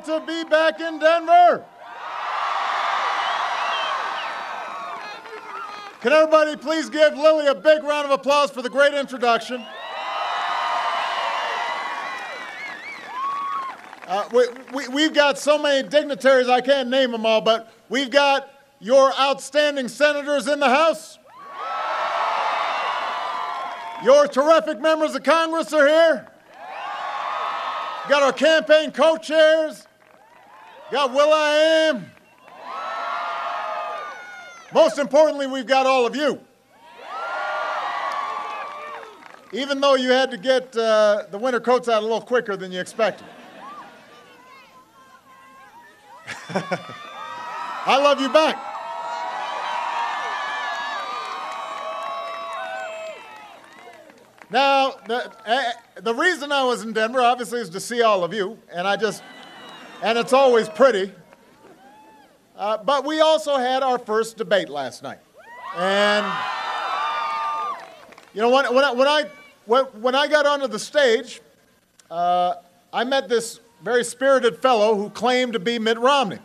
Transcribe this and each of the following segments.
glad to be back in Denver. Can everybody please give Lily a big round of applause for the great introduction? We've got so many dignitaries, I can't name them all, but we've got your outstanding senators in the House. Your terrific members of Congress are here. Got our campaign co-chairs. Got Will.i.am. Most importantly, we've got all of you. Even though you had to get the winter coats out a little quicker than you expected. I love you back. Now, the reason I was in Denver, obviously, is to see all of you, and it's always pretty. But we also had our first debate last night, and you know, when I got onto the stage, I met this very spirited fellow who claimed to be Mitt Romney.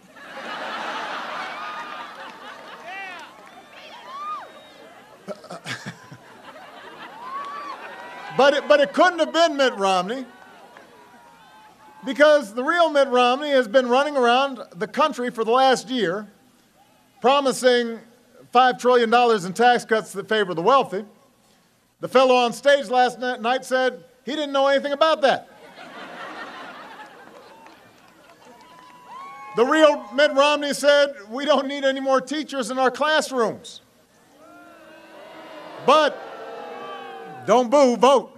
But it couldn't have been Mitt Romney, because the real Mitt Romney has been running around the country for the last year promising $5 trillion in tax cuts that favor the wealthy. The fellow on stage last night said he didn't know anything about that. The real Mitt Romney said we don't need any more teachers in our classrooms. But don't boo, vote.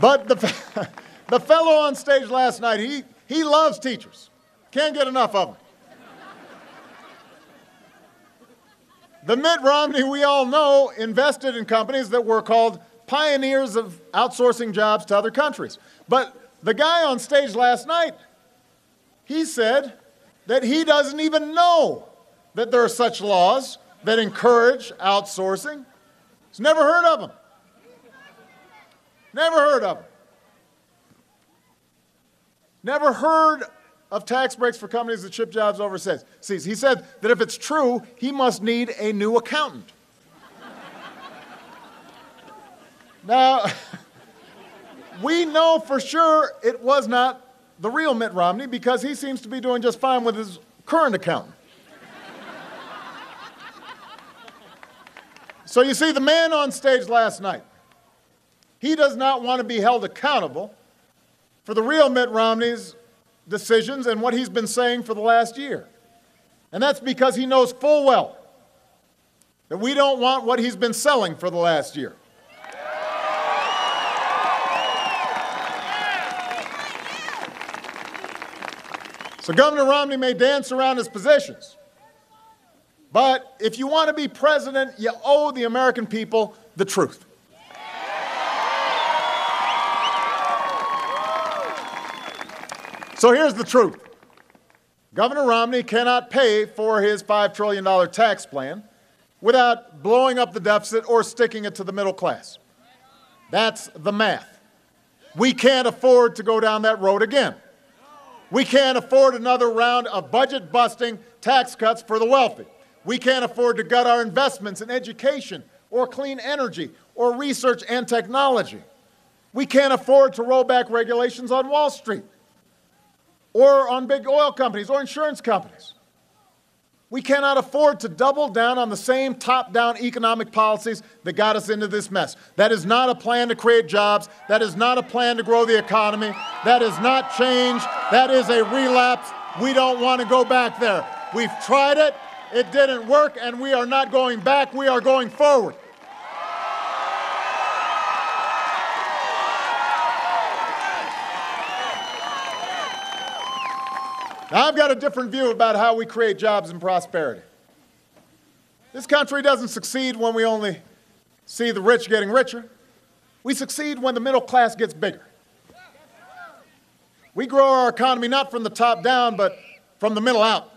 But the fellow on stage last night, he loves teachers. Can't get enough of them. The Mitt Romney we all know invested in companies that were called pioneers of outsourcing jobs to other countries. But the guy on stage last night, he said that he doesn't even know that there are such laws that encourage outsourcing. He's never heard of them. Never heard of them. Never heard of tax breaks for companies that ship jobs overseas. He said that if it's true, he must need a new accountant. Now, we know for sure it was not the real Mitt Romney, because he seems to be doing just fine with his current accountant. So you see, the man on stage last night, he does not want to be held accountable for the real Mitt Romney's decisions and what he's been saying for the last year. And that's because he knows full well that we don't want what he's been selling for the last year. So Governor Romney may dance around his positions, but if you want to be president, you owe the American people the truth. So here's the truth. Governor Romney cannot pay for his $5 trillion tax plan without blowing up the deficit or sticking it to the middle class. That's the math. We can't afford to go down that road again. We can't afford another round of budget-busting tax cuts for the wealthy. We can't afford to gut our investments in education or clean energy or research and technology. We can't afford to roll back regulations on Wall Street or on big oil companies or insurance companies. We cannot afford to double down on the same top-down economic policies that got us into this mess. That is not a plan to create jobs. That is not a plan to grow the economy. That is not change. That is a relapse. We don't want to go back there. We've tried it. It didn't work, and we are not going back. We are going forward. Now, I've got a different view about how we create jobs and prosperity. This country doesn't succeed when we only see the rich getting richer. We succeed when the middle class gets bigger. We grow our economy not from the top down, but from the middle out.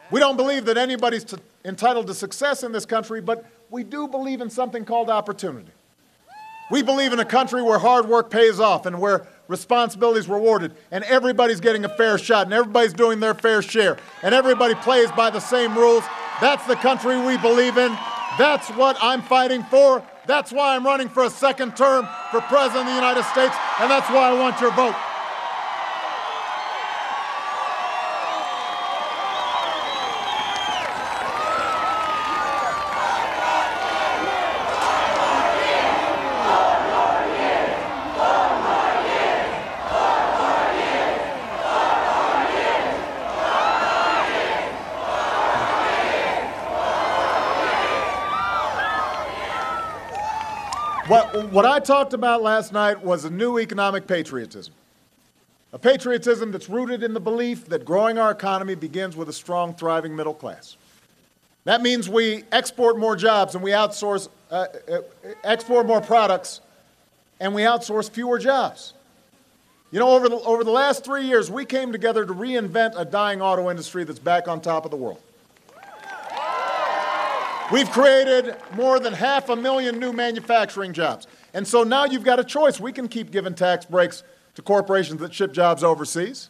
We don't believe that anybody's entitled to success in this country, but we do believe in something called opportunity. We believe in a country where hard work pays off and where responsibility is rewarded and everybody's getting a fair shot and everybody's doing their fair share and everybody plays by the same rules. That's the country we believe in. That's what I'm fighting for. That's why I'm running for a second term for President of the United States, and that's why I want your vote. What I talked about last night was a new economic patriotism. A patriotism that's rooted in the belief that growing our economy begins with a strong, thriving middle class. That means we export more jobs and we outsource, export more products and we outsource fewer jobs. You know, over the last 3 years, we came together to reinvent a dying auto industry that's back on top of the world. We've created more than 500,000 new manufacturing jobs. And so now you've got a choice. We can keep giving tax breaks to corporations that ship jobs overseas,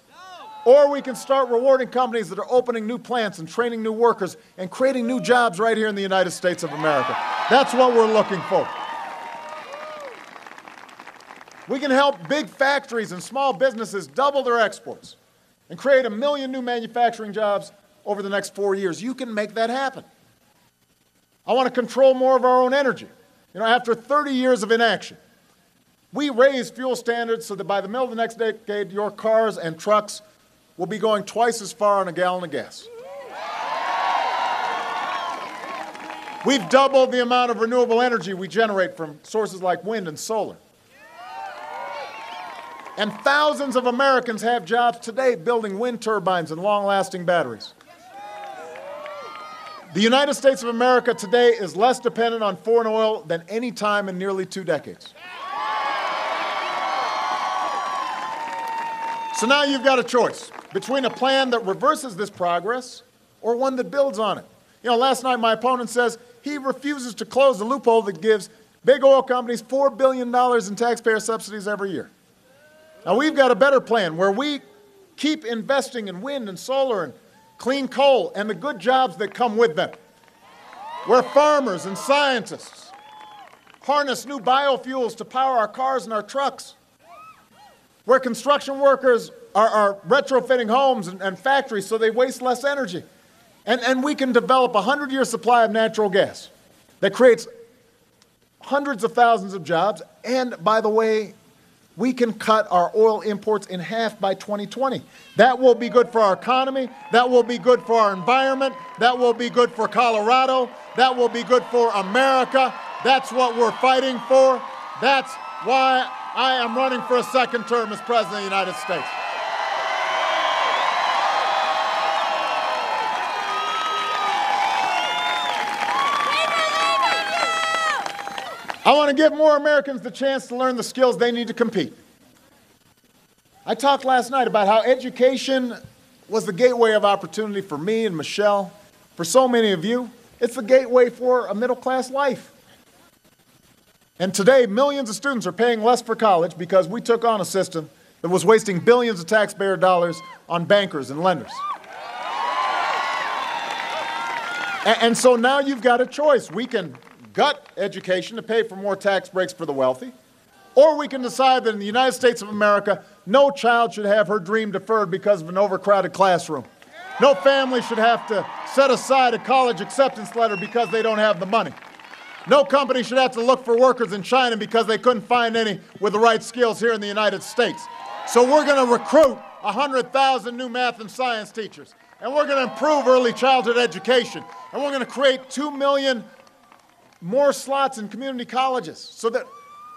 or we can start rewarding companies that are opening new plants and training new workers and creating new jobs right here in the United States of America. That's what we're looking for. We can help big factories and small businesses double their exports and create 1 million new manufacturing jobs over the next 4 years. You can make that happen. I want to control more of our own energy. You know, after 30 years of inaction, we raised fuel standards so that by the middle of the next decade, your cars and trucks will be going twice as far on a gallon of gas. We've doubled the amount of renewable energy we generate from sources like wind and solar. And thousands of Americans have jobs today building wind turbines and long-lasting batteries. The United States of America today is less dependent on foreign oil than any time in nearly 2 decades. So now you've got a choice between a plan that reverses this progress or one that builds on it. You know, last night my opponent says he refuses to close the loophole that gives big oil companies $4 billion in taxpayer subsidies every year. Now we've got a better plan where we keep investing in wind and solar and clean coal and the good jobs that come with them, where farmers and scientists harness new biofuels to power our cars and our trucks, where construction workers are retrofitting homes and factories so they waste less energy. And we can develop a 100-year supply of natural gas that creates hundreds of thousands of jobs. And by the way, we can cut our oil imports in half by 2020. That will be good for our economy. That will be good for our environment. That will be good for Colorado. That will be good for America. That's what we're fighting for. That's why I am running for a second term as President of the United States. I want to give more Americans the chance to learn the skills they need to compete. I talked last night about how education was the gateway of opportunity for me and Michelle. For so many of you, it's the gateway for a middle-class life. And today, millions of students are paying less for college because we took on a system that was wasting billions of taxpayer dollars on bankers and lenders. And so now you've got a choice. We can gut education to pay for more tax breaks for the wealthy, or we can decide that in the United States of America, no child should have her dream deferred because of an overcrowded classroom. No family should have to set aside a college acceptance letter because they don't have the money. No company should have to look for workers in China because they couldn't find any with the right skills here in the United States. So we're going to recruit 100,000 new math and science teachers, and we're going to improve early childhood education, and we're going to create 2 million more slots in community colleges so that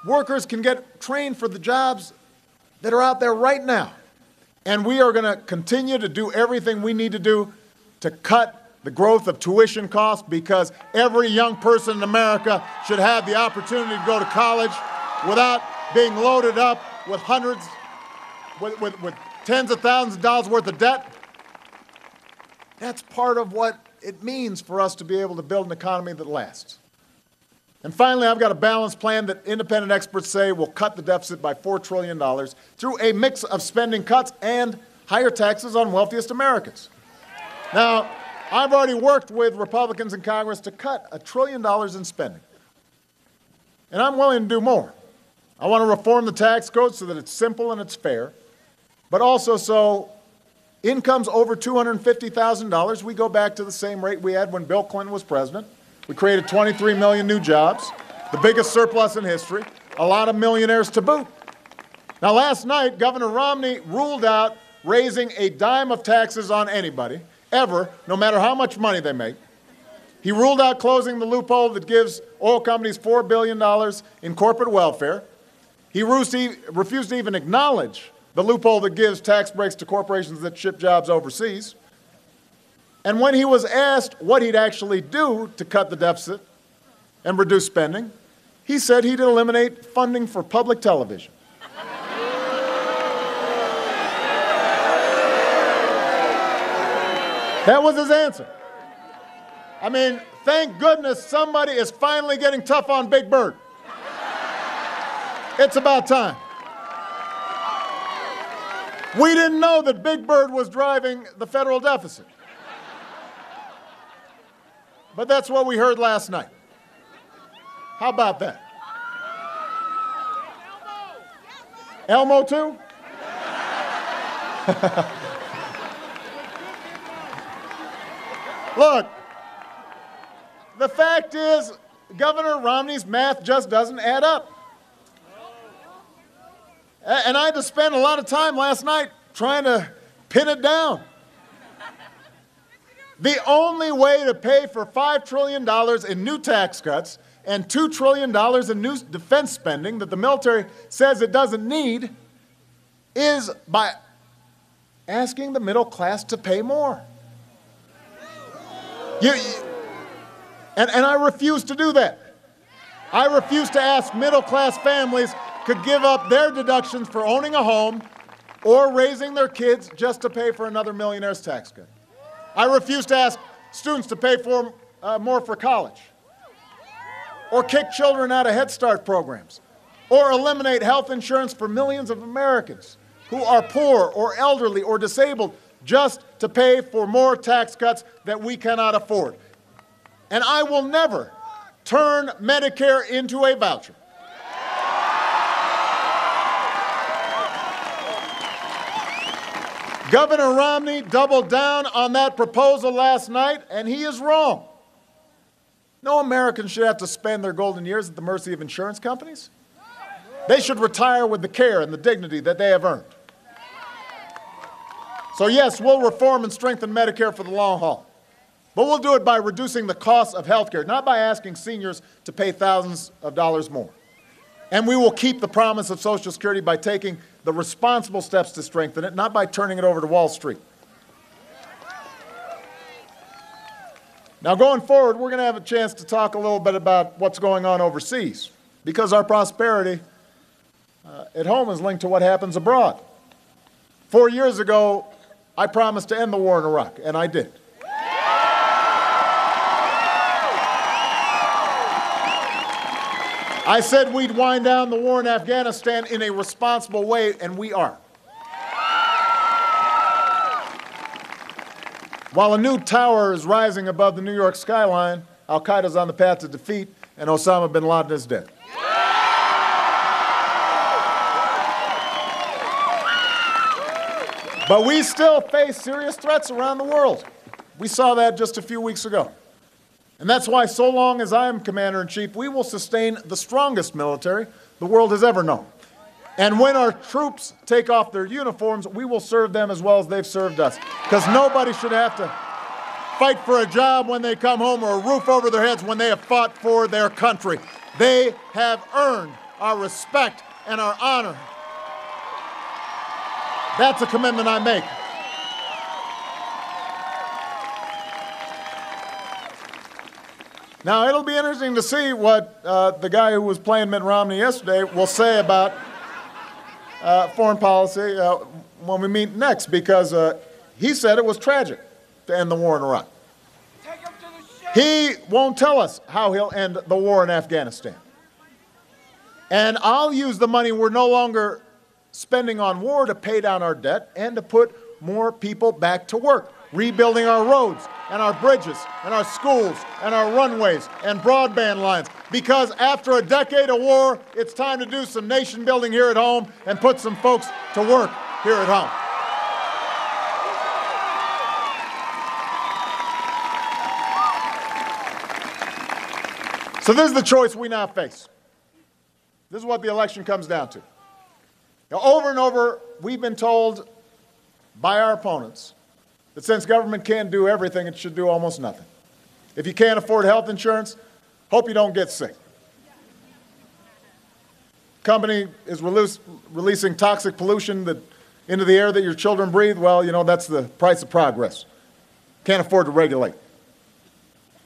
workers can get trained for the jobs that are out there right now. And we are going to continue to do everything we need to do to cut the growth of tuition costs, because every young person in America should have the opportunity to go to college without being loaded up with with tens of thousands of dollars worth of debt. That's part of what it means for us to be able to build an economy that lasts. And finally, I've got a balanced plan that independent experts say will cut the deficit by $4 trillion through a mix of spending cuts and higher taxes on wealthiest Americans. Now, I've already worked with Republicans in Congress to cut $1 trillion in spending. And I'm willing to do more. I want to reform the tax code so that it's simple and it's fair, but also so incomes over $250,000, we go back to the same rate we had when Bill Clinton was president. We created 23 million new jobs, the biggest surplus in history, a lot of millionaires to boot. Now, last night, Governor Romney ruled out raising a dime of taxes on anybody, ever, no matter how much money they make. He ruled out closing the loophole that gives oil companies $4 billion in corporate welfare. He refused to even acknowledge the loophole that gives tax breaks to corporations that ship jobs overseas. And when he was asked what he'd actually do to cut the deficit and reduce spending, he said he'd eliminate funding for public television. That was his answer. I mean, thank goodness somebody is finally getting tough on Big Bird. It's about time. We didn't know that Big Bird was driving the federal deficit. But that's what we heard last night. How about that? Elmo too? Look, the fact is, Governor Romney's math just doesn't add up. And I had to spend a lot of time last night trying to pin it down. The only way to pay for $5 trillion in new tax cuts and $2 trillion in new defense spending that the military says it doesn't need is by asking the middle class to pay more. And I refuse to do that. I refuse to ask middle-class families to give up their deductions for owning a home or raising their kids just to pay for another millionaire's tax cut. I refuse to ask students to pay for more for college, or kick children out of Head Start programs, or eliminate health insurance for millions of Americans who are poor or elderly or disabled just to pay for more tax cuts that we cannot afford. And I will never turn Medicare into a voucher. Governor Romney doubled down on that proposal last night, and he is wrong. No American should have to spend their golden years at the mercy of insurance companies. They should retire with the care and the dignity that they have earned. So yes, we'll reform and strengthen Medicare for the long haul. But we'll do it by reducing the cost of health care, not by asking seniors to pay thousands of dollars more. And we will keep the promise of Social Security by taking the responsible steps to strengthen it, not by turning it over to Wall Street. Now, going forward, we're going to have a chance to talk a little bit about what's going on overseas, because our prosperity at home is linked to what happens abroad. 4 years ago, I promised to end the war in Iraq, and I did. I said we'd wind down the war in Afghanistan in a responsible way, and we are. While a new tower is rising above the New York skyline, Al-Qaeda's on the path to defeat, and Osama bin Laden is dead. But we still face serious threats around the world. We saw that just a few weeks ago. And that's why, so long as I am Commander-in-Chief, we will sustain the strongest military the world has ever known. And when our troops take off their uniforms, we will serve them as well as they've served us. Because nobody should have to fight for a job when they come home or a roof over their heads when they have fought for their country. They have earned our respect and our honor. That's a commitment I make. Now, it'll be interesting to see what the guy who was playing Mitt Romney yesterday will say about foreign policy when we meet next, because he said it was tragic to end the war in Iraq. Take him to the shed. He won't tell us how he'll end the war in Afghanistan. And I'll use the money we're no longer spending on war to pay down our debt and to put more people back to work, rebuilding our roads and our bridges and our schools and our runways and broadband lines. Because after a decade of war, it's time to do some nation building here at home and put some folks to work here at home. So this is the choice we now face. This is what the election comes down to. Now, over and over, we've been told by our opponents that since government can't do everything, it should do almost nothing. If you can't afford health insurance, hope you don't get sick. Company is releasing toxic pollution into the air that your children breathe. Well, you know, that's the price of progress. Can't afford to regulate.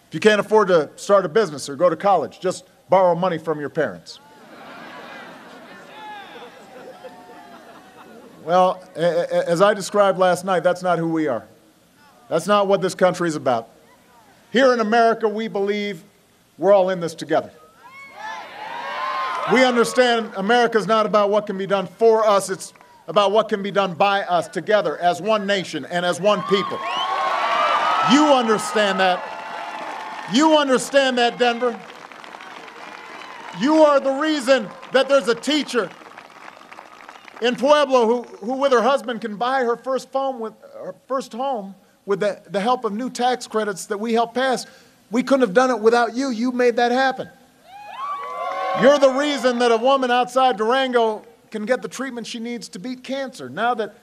If you can't afford to start a business or go to college, just borrow money from your parents. Well, as I described last night, that's not who we are. That's not what this country is about. Here in America, we believe we're all in this together. We understand America's not about what can be done for us, it's about what can be done by us together as one nation and as one people. You understand that. You understand that, Denver. You are the reason that there's a teacher in Pueblo who with her husband can buy her first home with the help of new tax credits that we helped pass. We couldn't have done it without you. You made that happen. You're the reason that a woman outside Durango can get the treatment she needs to beat cancer. Now that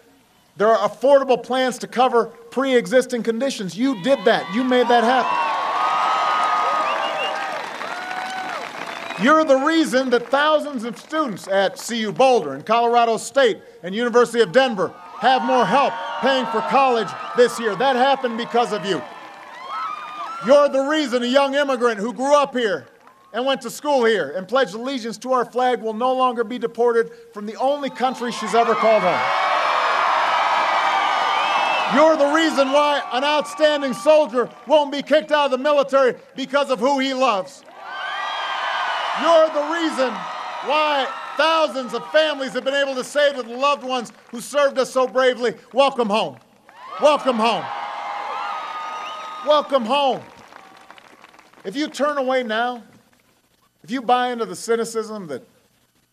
there are affordable plans to cover pre-existing conditions, you did that. You made that happen. You're the reason that thousands of students at CU Boulder and Colorado State and University of Denver have more help paying for college this year. That happened because of you. You're the reason a young immigrant who grew up here and went to school here and pledged allegiance to our flag will no longer be deported from the only country she's ever called home. You're the reason why an outstanding soldier won't be kicked out of the military because of who he loves. You're the reason why thousands of families have been able to say to the loved ones who served us so bravely, welcome home. Welcome home. Welcome home. If you turn away now, if you buy into the cynicism that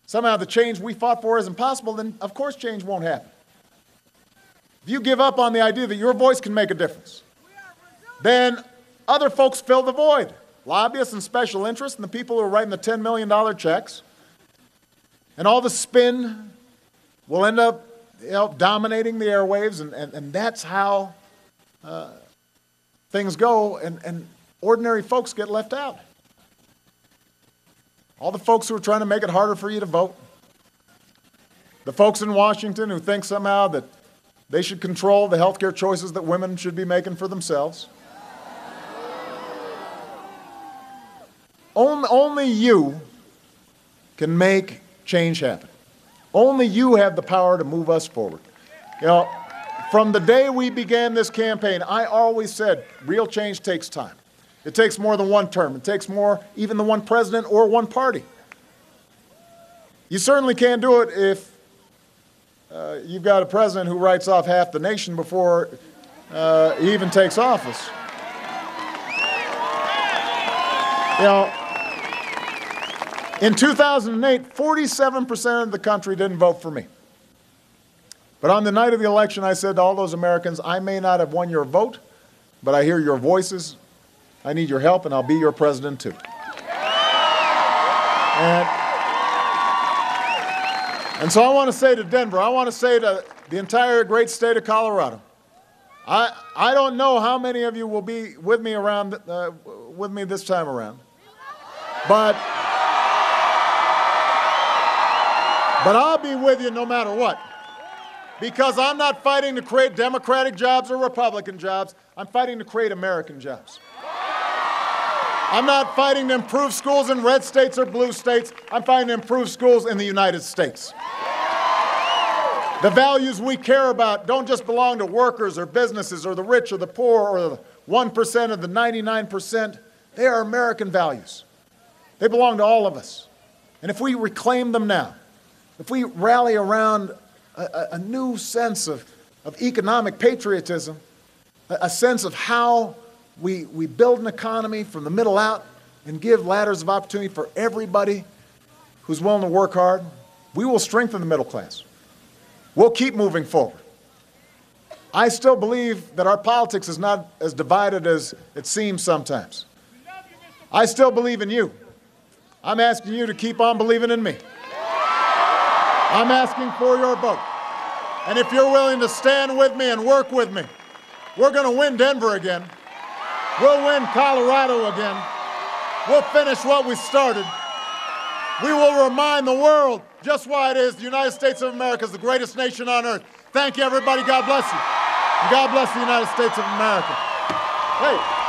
somehow the change we fought for is impossible, then of course change won't happen. If you give up on the idea that your voice can make a difference, then other folks fill the void. Lobbyists and special interests and the people who are writing the $10 million checks. And all the spin will end up dominating the airwaves, and that's how things go, and ordinary folks get left out. All the folks who are trying to make it harder for you to vote. The folks in Washington who think somehow that they should control the health care choices that women should be making for themselves. Only you can make change happen. Only you have the power to move us forward. You know, from the day we began this campaign, I always said real change takes time. It takes more than one term. It takes more even than one president or one party. You certainly can't do it if you've got a president who writes off half the nation before he even takes office. You know, in 2008, 47% of the country didn't vote for me. But on the night of the election, I said to all those Americans, I may not have won your vote, but I hear your voices. I need your help, and I'll be your president too. And so I want to say to Denver, I want to say to the entire great state of Colorado, I don't know how many of you will be with me this time around, but I'll be with you no matter what, because I'm not fighting to create Democratic jobs or Republican jobs. I'm fighting to create American jobs. I'm not fighting to improve schools in red states or blue states. I'm fighting to improve schools in the United States. The values we care about don't just belong to workers or businesses or the rich or the poor or the 1% or the 99%. They are American values. They belong to all of us. And if we reclaim them now, if we rally around a new sense of economic patriotism, a sense of how we build an economy from the middle out and give ladders of opportunity for everybody who's willing to work hard, we will strengthen the middle class. We'll keep moving forward. I still believe that our politics is not as divided as it seems sometimes. I still believe in you. I'm asking you to keep on believing in me. I'm asking for your vote. And if you're willing to stand with me and work with me, we're going to win Denver again. We'll win Colorado again. We'll finish what we started. We will remind the world just why it is the United States of America is the greatest nation on earth. Thank you, everybody. God bless you. And God bless the United States of America. Hey.